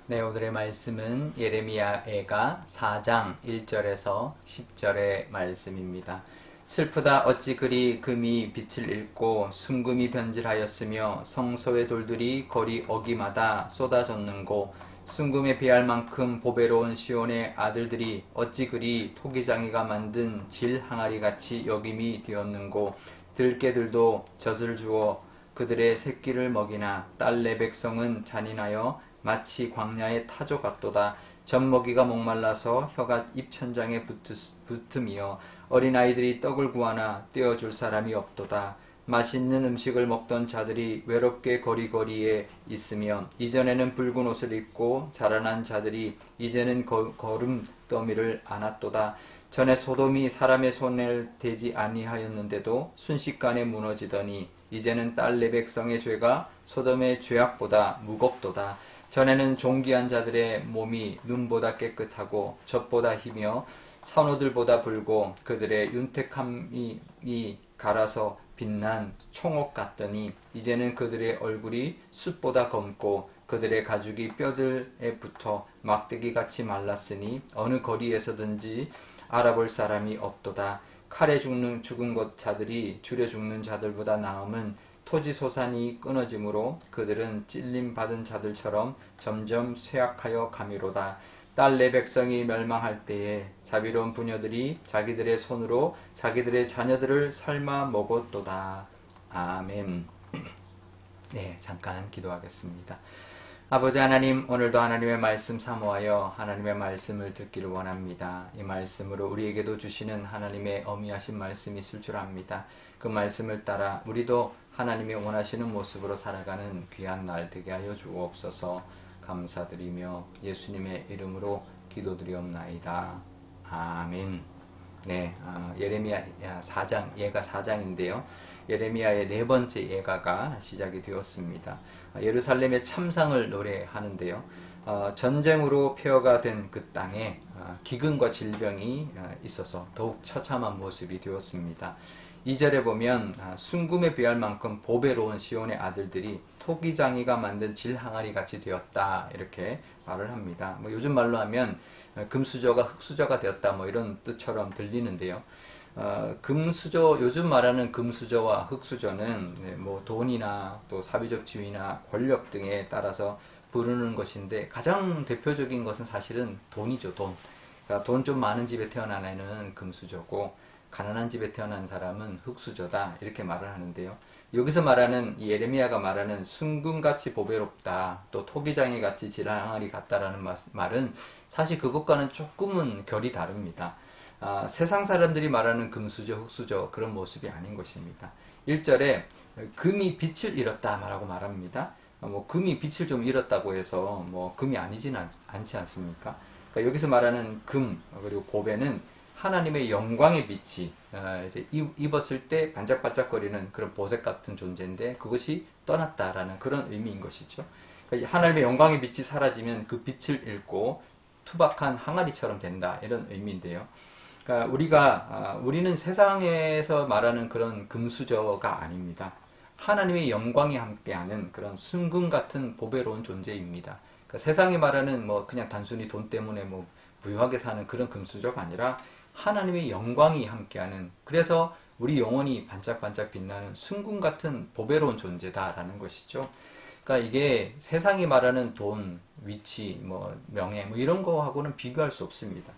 네, 오늘의 말씀은 예레미야애가 4장 1절에서 10절의 말씀입니다. 슬프다 어찌 그리 금이 빛을 잃고 순금이 변질하였으며 성소의 돌들이 거리 어기마다 쏟아졌는고 순금에 비할 만큼 보배로운 시온의 아들들이 어찌 그리 토기장이가 만든 질 항아리같이 여김이 되었는고 들깨들도 젖을 주어 그들의 새끼를 먹이나 딸 내 백성은 잔인하여 마치 광야의 타조 같도다. 젖먹이가 목말라서 혀가 입천장에 붙음이여 어린아이들이 떡을 구하나 떼어줄 사람이 없도다. 맛있는 음식을 먹던 자들이 외롭게 거리거리에 있으며 이전에는 붉은 옷을 입고 자라난 자들이 이제는 거름더미를 안았도다. 전에 소돔이 사람의 손에 대지 아니하였는데도 순식간에 무너지더니 이제는 딸 내 백성의 죄가 소돔의 죄악보다 무겁도다. 전에는 존귀한 자들의 몸이 눈보다 깨끗하고 젖보다 희며 산호들보다 붉고 그들의 윤택함이 갈아서 빛난 총옥 같더니 이제는 그들의 얼굴이 숯보다 검고 그들의 가죽이 뼈들에 붙어 막대기같이 말랐으니 어느 거리에서든지 알아볼 사람이 없도다. 칼에 죽은 것 자들이 줄여 죽는 자들보다 나음은 토지 소산이 끊어지므로 그들은 찔림 받은 자들처럼 점점 쇠약하여 가미로다. 딸 내 백성이 멸망할 때에 자비로운 부녀들이 자기들의 손으로 자기들의 자녀들을 삶아 먹었도다. 아멘. 네, 잠깐 기도하겠습니다. 아버지 하나님, 오늘도 하나님의 말씀 사모하여 하나님의 말씀을 듣기를 원합니다. 이 말씀으로 우리에게도 주시는 하나님의 어미하신 말씀이 있을 줄 압니다. 그 말씀을 따라 우리도 하나님이 원하시는 모습으로 살아가는 귀한 날 되게 하여 주옵소서. 감사드리며 예수님의 이름으로 기도드리옵나이다. 아멘. 네, 예레미야 4장, 예가 4장인데요. 예레미야의 네 번째 예가가 시작이 되었습니다. 예루살렘의 참상을 노래하는데요. 전쟁으로 폐허가 된 그 땅에 기근과 질병이 있어서 더욱 처참한 모습이 되었습니다. 2절에 보면 순금에 비할 만큼 보배로운 시온의 아들들이 토기장이가 만든 질 항아리 같이 되었다 이렇게 말을 합니다. 뭐 요즘 말로 하면 금수저가 흙수저가 되었다 뭐 이런 뜻처럼 들리는데요. 금수저, 요즘 말하는 금수저와 흙수저는 뭐 돈이나 또 사회적 지위나 권력 등에 따라서 부르는 것인데 가장 대표적인 것은 사실은 돈이죠. 돈. 그러니까 돈 좀 많은 집에 태어난 애는 금수저고 가난한 집에 태어난 사람은 흙수저다 이렇게 말을 하는데요. 여기서 말하는 예레미야가 말하는 순금같이 보배롭다 또 토기장이같이 질항아리 같다라는 말은 사실 그것과는 조금은 결이 다릅니다. 세상 사람들이 말하는 금수저 흙수저 그런 모습이 아닌 것입니다. 1절에 금이 빛을 잃었다 라고 말합니다. 뭐 금이 빛을 좀 잃었다고 해서 뭐 금이 아니지는 않지 않습니까? 그러니까 여기서 말하는 금 그리고 보배는 하나님의 영광의 빛이 이제 입었을 때 반짝반짝거리는 그런 보석 같은 존재인데 그것이 떠났다라는 그런 의미인 것이죠. 그러니까 하나님의 영광의 빛이 사라지면 그 빛을 잃고 투박한 항아리처럼 된다 이런 의미인데요. 그러니까 우리는 세상에서 말하는 그런 금수저가 아닙니다. 하나님의 영광이 함께하는 그런 순금 같은 보배로운 존재입니다. 그러니까 세상이 말하는 뭐 그냥 단순히 돈 때문에 뭐 부유하게 사는 그런 금수저가 아니라 하나님의 영광이 함께하는 그래서 우리 영혼이 반짝반짝 빛나는 순금 같은 보배로운 존재다라는 것이죠. 그러니까 이게 세상이 말하는 돈, 위치, 뭐 명예 뭐 이런 거하고는 비교할 수 없습니다.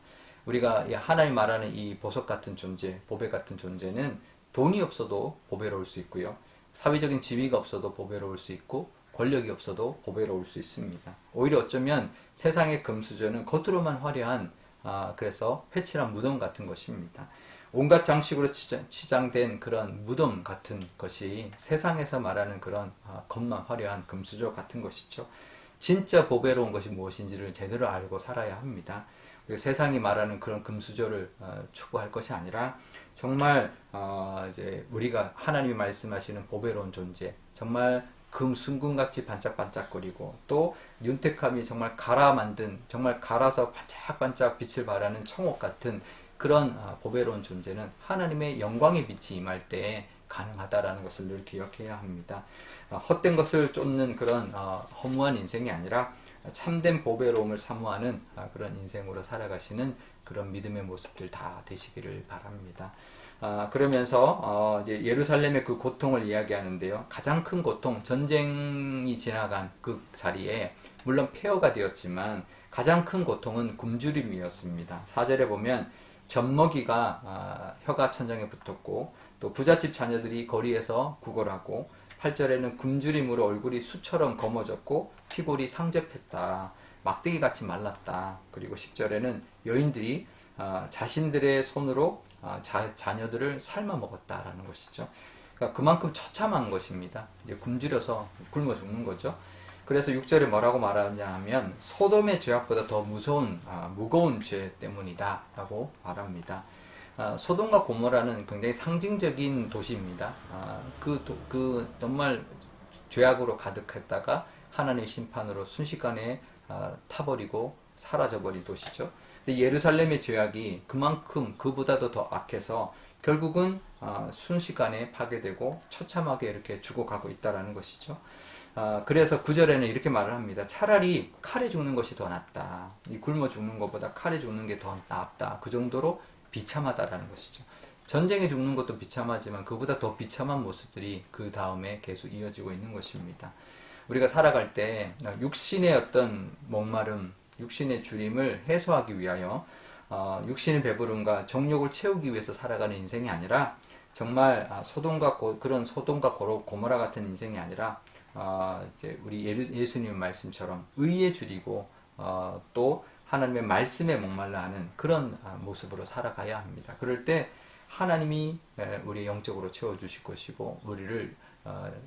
우리가 하나님 말하는 이 보석 같은 존재, 보배 같은 존재는 돈이 없어도 보배로울 수 있고요. 사회적인 지위가 없어도 보배로울 수 있고 권력이 없어도 보배로울 수 있습니다. 오히려 어쩌면 세상의 금수저는 겉으로만 화려한 그래서 회칠한 무덤 같은 것입니다. 온갖 장식으로 치장된 그런 무덤 같은 것이 세상에서 말하는 그런 겉만 화려한 금수저 같은 것이죠. 진짜 보배로운 것이 무엇인지를 제대로 알고 살아야 합니다. 세상이 말하는 그런 금수저를 추구할 것이 아니라 정말 이제 우리가 하나님이 말씀하시는 보배로운 존재, 정말 순금같이 반짝반짝거리고 또 윤택함이 정말 갈아 만든 정말 갈아서 반짝반짝 빛을 발하는 청옥 같은 그런 보배로운 존재는 하나님의 영광의 빛이 임할 때에 가능하다라는 것을 늘 기억해야 합니다. 헛된 것을 쫓는 그런 허무한 인생이 아니라 참된 보배로움을 사모하는 그런 인생으로 살아가시는 그런 믿음의 모습들 다 되시기를 바랍니다. 그러면서 이제 예루살렘의 그 고통을 이야기하는데요. 가장 큰 고통, 전쟁이 지나간 그 자리에 물론 폐허가 되었지만 가장 큰 고통은 굶주림이었습니다. 4절에 보면 젖먹이가 혀가 천장에 붙었고 또 부잣집 자녀들이 거리에서 구걸하고 8절에는 굶주림으로 얼굴이 수처럼 검어졌고 피골이 상접했다. 막대기같이 말랐다. 그리고 10절에는 여인들이 자신들의 손으로 자녀들을 삶아 먹었다라는 것이죠. 그러니까 그만큼 처참한 것입니다. 이제 굶주려서 굶어 죽는 거죠. 그래서 6절에 뭐라고 말하냐 하면 소돔의 죄악보다 더 무거운 죄 때문이다 라고 말합니다. 소돔과 고모라는 굉장히 상징적인 도시입니다. 정말 죄악으로 가득했다가 하나님의 심판으로 순식간에 타버리고 사라져버린 도시죠. 근데 예루살렘의 죄악이 그만큼 그보다도 더 악해서 결국은 순식간에 파괴되고 처참하게 이렇게 죽어가고 있다라는 것이죠. 그래서 9절에는 이렇게 말을 합니다. 차라리 칼에 죽는 것이 더 낫다. 이 굶어 죽는 것보다 칼에 죽는 게 더 낫다. 그 정도로 비참하다라는 것이죠. 전쟁에 죽는 것도 비참하지만 그보다 더 비참한 모습들이 그 다음에 계속 이어지고 있는 것입니다. 우리가 살아갈 때 육신의 어떤 목마름, 육신의 주림을 해소하기 위하여 육신의 배부름과 정욕을 채우기 위해서 살아가는 인생이 아니라 정말 그런 소돔과 고모라 같은 인생이 아니라 이제 우리 예수님 말씀처럼 의에 줄이고 또 하나님의 말씀에 목말라 하는 그런 모습으로 살아가야 합니다. 그럴 때 하나님이 우리 영적으로 채워주실 것이고 우리를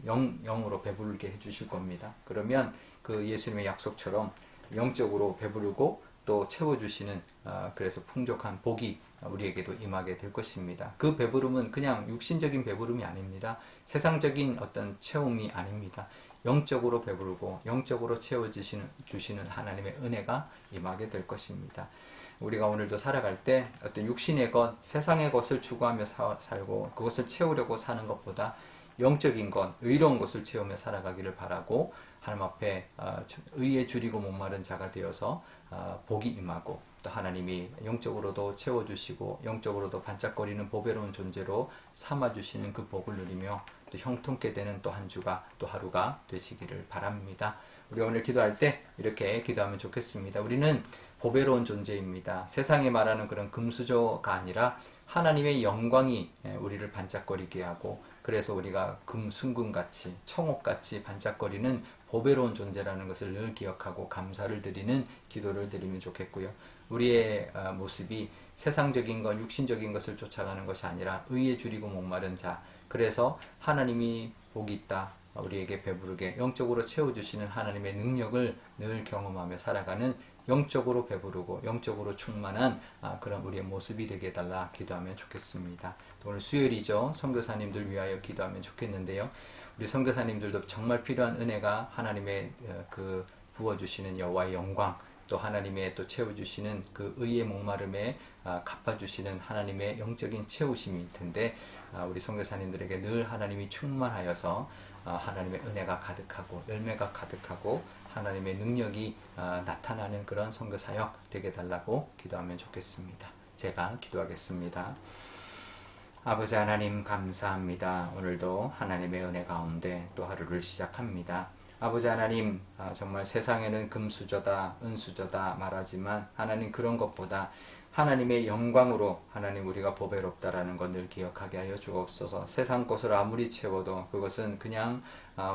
영으로 배부르게 해주실 겁니다. 그러면 그 예수님의 약속처럼 영적으로 배부르고 또 채워주시는 그래서 풍족한 복이 우리에게도 임하게 될 것입니다. 그 배부름은 그냥 육신적인 배부름이 아닙니다. 세상적인 어떤 채움이 아닙니다. 영적으로 배부르고 영적으로 채워주시는 하나님의 은혜가 임하게 될 것입니다. 우리가 오늘도 살아갈 때 어떤 육신의 것, 세상의 것을 추구하며 살고 그것을 채우려고 사는 것보다 영적인 것, 의로운 것을 채우며 살아가기를 바라고 하나님 앞에 의에 줄이고 목마른 자가 되어서 복이 임하고 또 하나님이 영적으로도 채워주시고 영적으로도 반짝거리는 보배로운 존재로 삼아주시는 그 복을 누리며 또 형통케 되는 또 한 주가 또 하루가 되시기를 바랍니다. 우리 오늘 기도할 때 이렇게 기도하면 좋겠습니다. 우리는 보배로운 존재입니다. 세상에 말하는 그런 금수저가 아니라 하나님의 영광이 우리를 반짝거리게 하고 그래서 우리가 순금같이 청옥같이 반짝거리는 보배로운 존재라는 것을 늘 기억하고 감사를 드리는 기도를 드리면 좋겠고요. 우리의 모습이 세상적인 것, 육신적인 것을 쫓아가는 것이 아니라 의에 줄이고 목마른 자, 그래서 하나님이 복이 있다. 우리에게 배부르게 영적으로 채워주시는 하나님의 능력을 늘 경험하며 살아가는 영적으로 배부르고 영적으로 충만한 그런 우리의 모습이 되게 해달라 기도하면 좋겠습니다. 오늘 수요일이죠. 선교사님들 위하여 기도하면 좋겠는데요. 우리 선교사님들도 정말 필요한 은혜가 하나님의 그 부어주시는 여호와의 영광 또 하나님의 또 채워주시는 그 의의 목마름에 갚아주시는 하나님의 영적인 채우심일 텐데 우리 선교사님들에게 늘 하나님이 충만하여서 하나님의 은혜가 가득하고 열매가 가득하고 하나님의 능력이 나타나는 그런 선교사역 되게 달라고 기도하면 좋겠습니다. 제가 기도하겠습니다. 아버지 하나님 감사합니다. 오늘도 하나님의 은혜 가운데 또 하루를 시작합니다. 아버지 하나님 정말 세상에는 금수저다 은수저다 말하지만 하나님 그런 것보다 하나님의 영광으로 하나님 우리가 보배롭다라는 것 늘 기억하게 하여 주옵소서. 세상 것을 아무리 채워도 그것은 그냥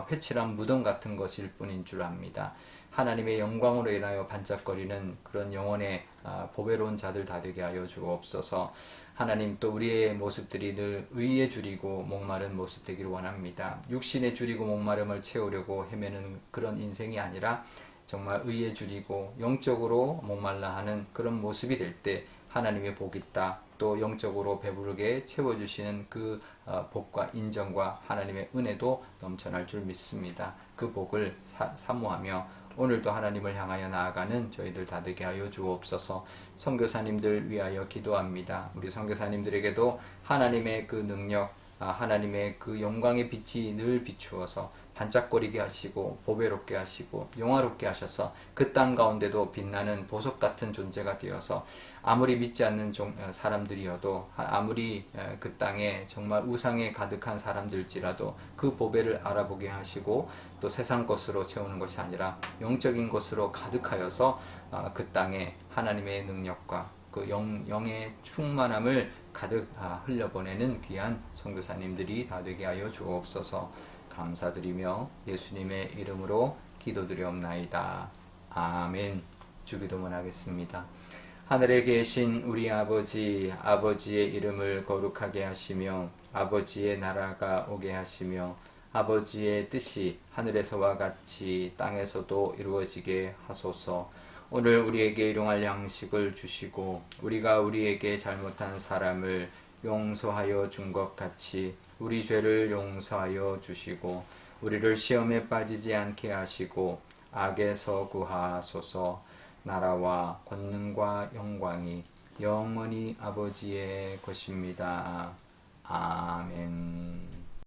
회칠한 무덤 같은 것일 뿐인 줄 압니다. 하나님의 영광으로 인하여 반짝거리는 그런 영혼의 보배로운 자들 다 되게 하여 주옵소서. 하나님 또 우리의 모습들이 늘 의에 줄이고 목마른 모습 되기를 원합니다. 육신에 줄이고 목마름을 채우려고 헤매는 그런 인생이 아니라 정말 의에 줄이고 영적으로 목말라 하는 그런 모습이 될 때 하나님의 복이 있다. 또 영적으로 배부르게 채워주시는 그 복과 인정과 하나님의 은혜도 넘쳐날 줄 믿습니다. 그 복을 사모하며 오늘도 하나님을 향하여 나아가는 저희들 다 되게 하여 주옵소서. 선교사님들 위하여 기도합니다. 우리 선교사님들에게도 하나님의 그 능력 하나님의 그 영광의 빛이 늘 비추어서 반짝거리게 하시고 보배롭게 하시고 영화롭게 하셔서 그 땅 가운데도 빛나는 보석 같은 존재가 되어서 아무리 믿지 않는 사람들이어도 아무리 그 땅에 정말 우상에 가득한 사람들일지라도 그 보배를 알아보게 하시고 또 세상 것으로 채우는 것이 아니라 영적인 것으로 가득하여서 그 땅에 하나님의 능력과 그 영의 충만함을 가득 흘려보내는 귀한 선교사님들이 다 되게 하여 주옵소서. 감사드리며 예수님의 이름으로 기도드리옵나이다. 아멘. 주기도문 하겠습니다. 하늘에 계신 우리 아버지, 아버지의 이름을 거룩하게 하시며 아버지의 나라가 오게 하시며 아버지의 뜻이 하늘에서와 같이 땅에서도 이루어지게 하소서. 오늘 우리에게 일용할 양식을 주시고 우리가 우리에게 잘못한 사람을 용서하여 준 것 같이 우리 죄를 용서하여 주시고 우리를 시험에 빠지지 않게 하시고 악에서 구하소서. 나라와 권능과 영광이 영원히 아버지의 것입니다. 아멘.